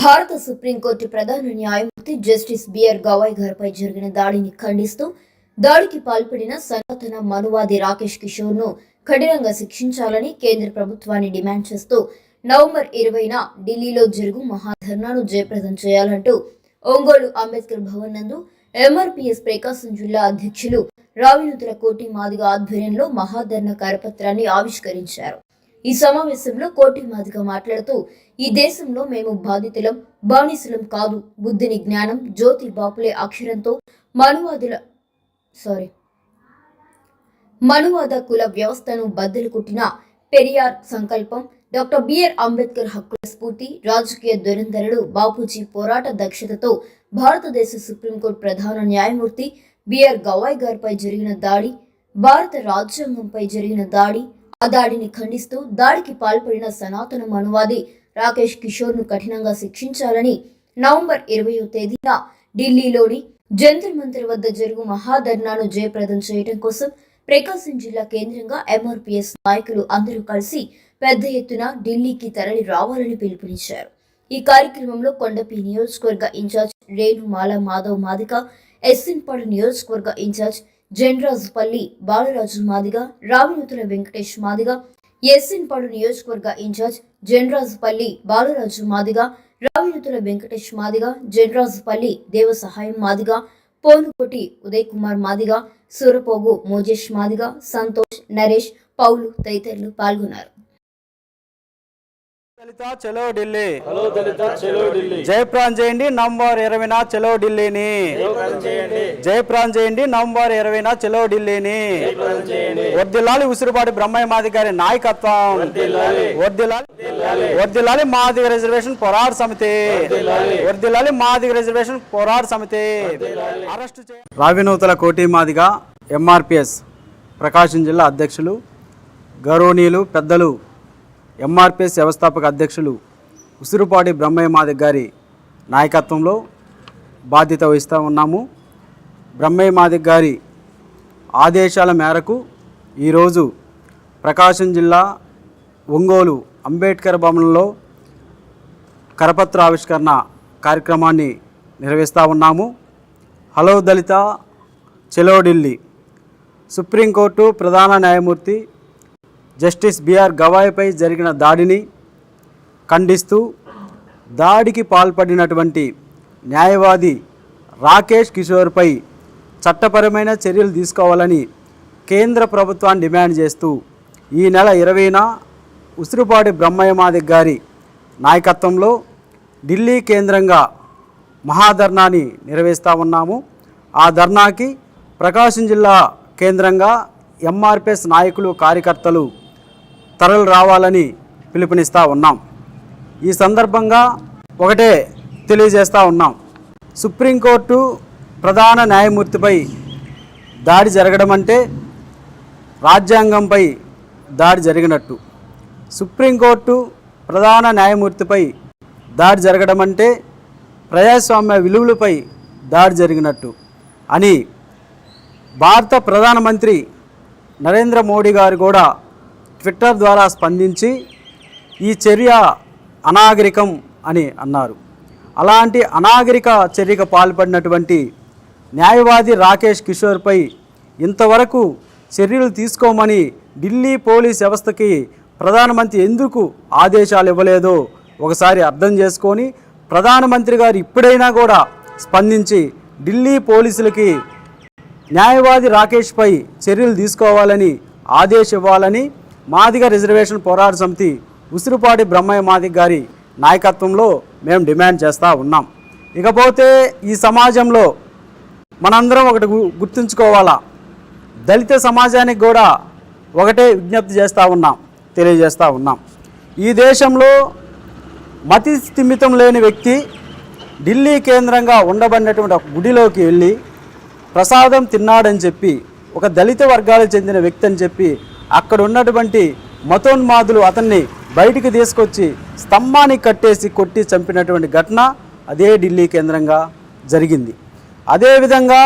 భారత సుప్రీంకోర్టు ప్రధాన న్యాయమూర్తి జస్టిస్ బిఆర్ గవాయ్ గారిపై జరిగిన దాడిని ఖండిస్తూ దాడికి పాల్పడిన సనాతన మనువాది రాకేష్ కిషోర్ ను కఠినంగా శిక్షించాలని కేంద్ర ప్రభుత్వాన్ని డిమాండ్ చేస్తూ నవంబర్ 20న ఢిల్లీలో జరుగు మహాధర్నాను జయప్రదం చేయాలంటూ ఒంగోలు అంబేద్కర్ భవన్ నందు ఎంఆర్పీఎస్ ప్రకాశం జిల్లా అధ్యక్షులు రావినూతుల కోటి మాదిగ ఆధ్వర్యంలో మహాధర్నా కరపత్రాన్ని ఆవిష్కరించారు. ఈ సమావేశంలో కోటి మాదిగ మాట్లాడుతూ ఈ దేశంలో మేము బాధితులం, బానిసలం కాదు. బుద్ధుని జ్ఞానం జ్యోతి బాపులే అక్షరంతో మనువాద కుల వ్యవస్థను బద్దలు కొట్టిన పెరియార్ సంకల్పం, డాక్టర్ బిఆర్ అంబేద్కర్ హక్కుల స్ఫూర్తి, రాజకీయ దురంధరుడు బాపూజీ పోరాట దక్షతతో భారతదేశ సుప్రీంకోర్టు ప్రధాన న్యాయమూర్తి బిఆర్ గవాయ్ గారిపై జరిగిన దాడి, భారత రాజ్యాంగంపై జరిగిన దాడి, ఆ దాడిని ఖండిస్తూ దాడికి పాల్పడిన సనాతన మనువాది రాకేష్ కిషోర్ ను కఠినంగా శిక్షించాలని నవంబర్ 20వ తేదీన ఢిల్లీలోని జంతర్ మంతర్ వద్ద జరుగు మహాధర్నాను జయప్రదం చేయడం కోసం ప్రకాశం జిల్లా కేంద్రంగా ఎంఆర్పీఎస్ నాయకులు అందరూ కలిసి పెద్ద ఎత్తున ఢిల్లీకి తరలి రావాలని పిలుపునిచ్చారు. ఈ కార్యక్రమంలో కొండపి నియోజకవర్గ ఇన్ఛార్జ్ రేణుమాల మాధవ్ మాదిగ, ఎస్ఎన్పాడు నియోజకవర్గ ఇన్ఛార్జ్ జనరాజుపల్లి బాలరాజు మాదిగ, రావినూతుల వెంకటేష్ మాదిగ, ఎస్ఎన్పాడు నియోజకవర్గ ఇన్ఛార్జ్ జనరాజుపల్లి బాలరాజు మాదిగ, రావినూతుల వెంకటేష్ మాదిగ, జనరాజుపల్లి దేవసహాయం మాదిగ, పోనుకోటి ఉదయ్ కుమార్ మాదిగ, సూరపోగు మోజేష్ మాదిగ, సంతోష్, నరేష్, పౌలు తదితరులు పాల్గొన్నారు. దళిత చలో ఢిల్లీ, హలో దళిత చలో ఢిల్లీ, జయప్రాన్ చేయండి నవంబర్ 20న చలో ఢిల్లీని, జయప్రాన్ చేయండి నవంబర్ 20న చలో ఢిల్లీని. వర్ధిల్లాలి ఉసిరిపాటి బ్రహ్మయ్య మాదిగ గారి నాయకత్వం, వర్ధిల్లాలి మాదిగ రిజర్వేషన్ పోరాట సమితి, వర్ధిల్లాలి మాదిగ రిజర్వేషన్ పోరాట సమితి. అరెస్టు రావినూతల కోటి మాదిగ ఎంఆర్పిఎస్ ప్రకాశం జిల్లా అధ్యక్షులు గౌరవనీయులు పెద్దలు ఎంఆర్పిఎస్ వ్యవస్థాపక అధ్యక్షులు ఉసిరిపాటి బ్రహ్మయ్య మాదిగ గారి నాయకత్వంలో బాధ్యత వహిస్తూ ఉన్నాము. బ్రహ్మయ్య మాదిగ గారి ఆదేశాల మేరకు ఈరోజు ప్రకాశం జిల్లా ఒంగోలు అంబేద్కర్ భవనంలో కరపత్ర ఆవిష్కరణ కార్యక్రమాన్ని నిర్వహిస్తూ ఉన్నాము. హలో దళిత చలో ఢిల్లీ. సుప్రీంకోర్టు ప్రధాన న్యాయమూర్తి జస్టిస్ బిఆర్ గవాయ్పై జరిగిన దాడిని ఖండిస్తూ దాడికి పాల్పడినటువంటి న్యాయవాది రాకేష్ కిషోర్పై చట్టపరమైన చర్యలు తీసుకోవాలని కేంద్ర ప్రభుత్వాన్ని డిమాండ్ చేస్తూ ఈ నెల 20న ఉసిరిపాటి బ్రహ్మయ్య మాదిగ గారి నాయకత్వంలో ఢిల్లీ కేంద్రంగా మహాధర్నాని నిర్వహిస్తూ ఉన్నాము. ఆ ధర్నాకి ప్రకాశం జిల్లా కేంద్రంగా ఎంఆర్పిఎస్ నాయకులు కార్యకర్తలు తరలి రావాలని పిలుపునిస్తూ ఉన్నాం. ఈ సందర్భంగా ఒకటే తెలియజేస్తూ ఉన్నాం, సుప్రీంకోర్టు ప్రధాన న్యాయమూర్తిపై దాడి జరగడం అంటే రాజ్యాంగంపై దాడి జరిగినట్టు, సుప్రీంకోర్టు ప్రధాన న్యాయమూర్తిపై దాడి జరగడం అంటే ప్రజాస్వామ్య విలువలపై దాడి జరిగినట్టు అని భారత ప్రధానమంత్రి నరేంద్ర మోడీ గారు కూడా ట్విట్టర్ ద్వారా స్పందించి ఈ చర్య అనాగరికం అని అన్నారు. అలాంటి అనాగరిక చర్యకు పాల్పడినటువంటి న్యాయవాది రాకేష్ కిషోర్పై ఇంతవరకు చర్యలు తీసుకోమని ఢిల్లీ పోలీస్ వ్యవస్థకి ప్రధానమంత్రి ఎందుకు ఆదేశాలు ఇవ్వలేదో ఒకసారి అర్థం చేసుకొని ప్రధానమంత్రి గారు ఇప్పుడైనా కూడా స్పందించి ఢిల్లీ పోలీసులకి న్యాయవాది రాకేష్పై చర్యలు తీసుకోవాలని ఆదేశం ఇవ్వాలని మాదిగ రిజర్వేషన్ పోరాట సమితి ఉసిరిపాటి బ్రహ్మయ్య మాదిగ గారి నాయకత్వంలో మేము డిమాండ్ చేస్తూ ఉన్నాం. ఇకపోతే ఈ సమాజంలో మనందరం ఒకటి గుర్తుంచుకోవాలా, దళిత సమాజానికి కూడా ఒకటే విజ్ఞప్తి తెలియజేస్తూ ఉన్నాం. ఈ దేశంలో మతి స్థిమితం లేని వ్యక్తి ఢిల్లీ కేంద్రంగా ఉండబడినటువంటి ఒక గుడిలోకి వెళ్ళి ప్రసాదం తిన్నాడని చెప్పి ఒక దళిత వర్గాలకు చెందిన వ్యక్తి అని చెప్పి అక్కడ ఉన్నటువంటి మతోన్మాదులు అతన్ని బయటికి తీసుకొచ్చి స్తంభానికి కట్టేసి కొట్టి చంపినటువంటి ఘటన అదే ఢిల్లీ కేంద్రంగా జరిగింది. అదేవిధంగా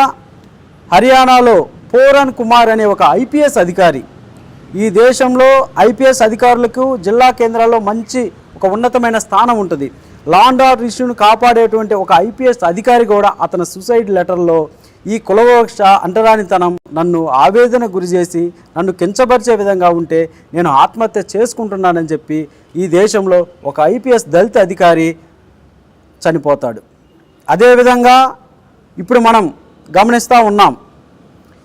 హర్యానాలో పూరన్ కుమార్ అనే ఒక ఐపీఎస్ అధికారి, ఈ దేశంలో ఐపీఎస్ అధికారులకు జిల్లా కేంద్రాల్లో మంచి ఒక ఉన్నతమైన స్థానం ఉంటుంది. లా అండ్ ఆర్డర్ ఇష్యూను కాపాడేటువంటి ఒక ఐపీఎస్ అధికారి కూడా అతని సూసైడ్ లెటర్లో ఈ కులవివక్ష అంటరానితనం నన్ను ఆవేదన గురి చేసి నన్ను కించపరిచే విధంగా ఉంటే నేను ఆత్మహత్య చేసుకుంటున్నానని చెప్పి ఈ దేశంలో ఒక ఐపీఎస్ దళిత అధికారి చనిపోతాడు. అదేవిధంగా ఇప్పుడు మనం గమనిస్తూ ఉన్నాం,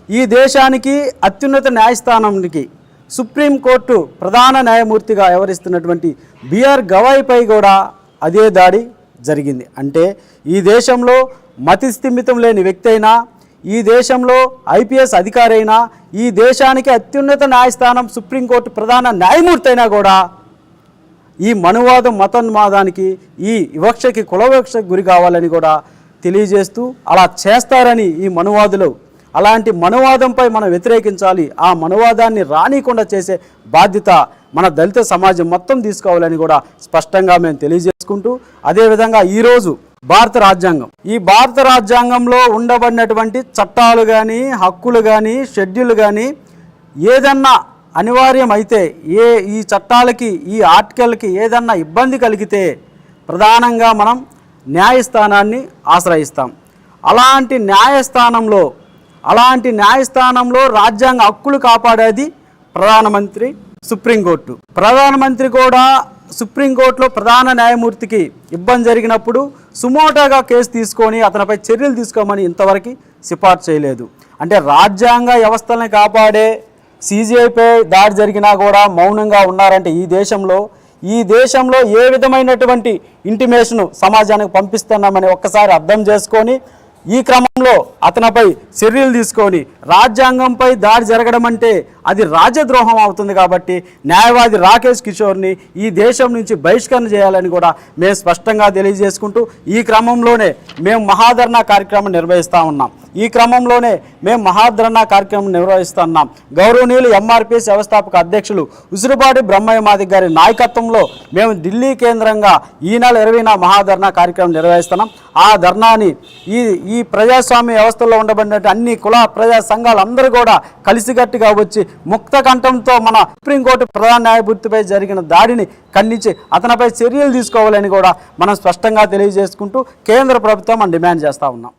ఈ దేశానికి అత్యున్నత న్యాయస్థానానికి సుప్రీంకోర్టు ప్రధాన న్యాయమూర్తిగా వ్యవహరిస్తున్నటువంటి బిఆర్ గవాయిపై కూడా అదే దాడి జరిగింది. అంటే ఈ దేశంలో మతి స్థిమితం లేని వ్యక్తి అయినా, ఈ దేశంలో ఐపీఎస్ అధికారి అయినా, ఈ దేశానికి అత్యున్నత న్యాయస్థానం సుప్రీంకోర్టు ప్రధాన న్యాయమూర్తి అయినా కూడా ఈ మనువాదం మతోన్మాదానికి ఈ వివక్షకి కులవివక్షకి గురి కావాలని కూడా తెలియజేస్తూ అలా చేస్తారని ఈ మనువాదులు, అలాంటి మనువాదంపై మనం వ్యతిరేకించాలి, ఆ మనువాదాన్ని రానికుండా చేసే బాధ్యత మన దళిత సమాజం మొత్తం తీసుకోవాలని కూడా స్పష్టంగా మేము తెలియజేసుకుంటూ, అదేవిధంగా ఈరోజు ఈ భారత రాజ్యాంగంలో ఉండబడినటువంటి చట్టాలు కానీ హక్కులు కానీ షెడ్యూల్ కానీ ఏదన్నా అనివార్యం అయితే ఈ చట్టాలకి ఈ ఆర్టికల్కి ఏదన్నా ఇబ్బంది కలిగితే ప్రధానంగా మనం న్యాయస్థానాన్ని ఆశ్రయిస్తాం. అలాంటి న్యాయస్థానంలో రాజ్యాంగ హక్కులు కాపాడేది ప్రధానమంత్రి, సుప్రీంకోర్టు. ప్రధానమంత్రి కూడా సుప్రీంకోర్టులో ప్రధాన న్యాయమూర్తికి ఇబ్బంది జరిగినప్పుడు సుమోటోగా కేసు తీసుకొని అతనిపై చర్యలు తీసుకోమని ఇంతవరకు సిఫార్సు చేయలేదు. అంటే రాజ్యాంగ వ్యవస్థల్ని కాపాడే సీజీఐపై దాడి జరిగినా కూడా మౌనంగా ఉన్నారంటే ఈ దేశంలో ఏ విధమైనటువంటి ఇంటిమేషన్ సమాజానికి పంపిస్తున్నామని ఒక్కసారి అర్థం చేసుకొని ఈ క్రమంలో అతనిపై చర్యలు తీసుకొని రాజ్యాంగంపై దాడి జరగడం అంటే అది రాజద్రోహం అవుతుంది. కాబట్టి న్యాయవాది రాకేష్ కిషోర్ని ఈ దేశం నుంచి బహిష్కరణ చేయాలని కూడా మేము స్పష్టంగా తెలియజేసుకుంటూ ఈ క్రమంలోనే మేము మహాధర్నా కార్యక్రమం నిర్వహిస్తున్నాం. గౌరవనీయులు ఎంఆర్పిఎస్ వ్యవస్థాపక అధ్యక్షులు ఉసిరిపాటి బ్రహ్మయ్య మాదిగ గారి నాయకత్వంలో మేము ఢిల్లీ కేంద్రంగా ఈ నెల 20న మహాధర్నా కార్యక్రమం నిర్వహిస్తున్నాం. ఆ ధర్నాని ఈ ప్రజాస్వామ్య వ్యవస్థలో ఉండబడినట్టు అన్ని కుల ప్రజా సంఘాలు అందరూ కూడా కలిసికట్టుగా వచ్చి ముక్త కంఠంతో మన సుప్రీంకోర్టు ప్రధాన న్యాయమూర్తిపై జరిగిన దాడిని ఖండించి అతనిపై చర్యలు తీసుకోవాలని కూడా మనం స్పష్టంగా తెలియజేసుకుంటూ కేంద్ర ప్రభుత్వం మనం డిమాండ్ చేస్తూ ఉన్నాం.